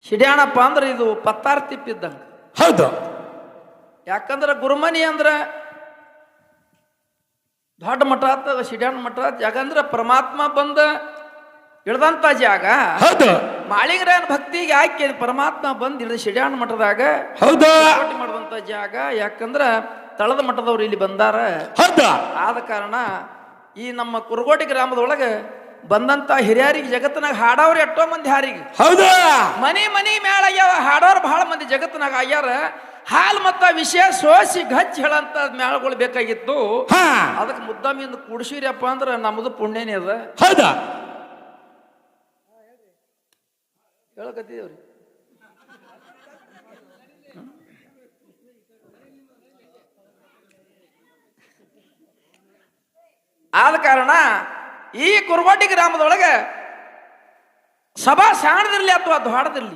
ಶಿಡ್ಯಾಣಪ್ಪ ಅಂದ್ರೆ ಇದು ಪತ್ತಾರ ತಿಪ್ಪಿದ್ದಂಗ. ಹೌದು. ಯಾಕಂದ್ರೆ ಗುರುಮನಿ ಅಂದ್ರೆ ದೊಡ್ಡ ಮಠ ಆತ, ಶಿಡ್ಯಾಣ ಮಠ. ಯಾಕಂದ್ರೆ ಪರಮಾತ್ಮ ಬಂದ ಇಳ್ದಂತ ಜಾಗ. ಹೌದು. ಮಾಳಿಂಗರಾಯನ ಭಕ್ತಿಗೆ ಆಕೆ ಪರಮಾತ್ಮ ಬಂದ್ ಇಳಿದ ಶಿಡ್ಯಾಣ ಮಠದಾಗ. ಹೌದು. ಮಾಡುವಂತ ಜಾಗ. ಯಾಕಂದ್ರ ತಳದ ಮಠದವ್ರು ಇಲ್ಲಿ ಬಂದಾರ. ಹೌದು. ಆದ ಕಾರಣ ಈ ನಮ್ಮ ಕುರುಗೋಟಿ ಗ್ರಾಮದೊಳಗೆ ಬಂದಂತ ಹಿರಿಯರಿಗೆ ಜಗತ್ತಿನಾಗ ಹಾಡವ್ರು ಎಷ್ಟೋ ಮಂದಿ ಹಾರಿಗೆ. ಹೌದು. ಮನಿ ಮ್ಯಾಲ ಆಗ್ಯಾವ ಹಾಡೋರು ಬಹಳ ಮಂದಿ ಜಗತ್ತಿನಾಗ ಆಗ್ಯಾರ. ಹಾಲ್ ಮತ್ತ ವಿಷಯ ಸೋಸಿ ಗಚ್ಚ ಹೇಳಂತ ಮೇಳಗಳು ಬೇಕಾಗಿತ್ತು. ಅದಕ್ಕೆ ಮುದ್ದಾಮಿಂದ ಕೂಡಿಸಿರಪ್ಪ ಅಂದ್ರ ನಮ್ದು ಪುಣ್ಯನೇ ಅದ. ಹೌದಾ? ಹೇಳಕತ್ತಿದೇವ್ರಿ. ಆದ ಕಾರಣ ಈ ಕುರುಗೋಟಿ ಗ್ರಾಮದೊಳಗೆ ಸಭಾ ಸಾಣದಿರ್ಲಿ ಅಥವಾ ದೊಡ್ಡದಿರ್ಲಿ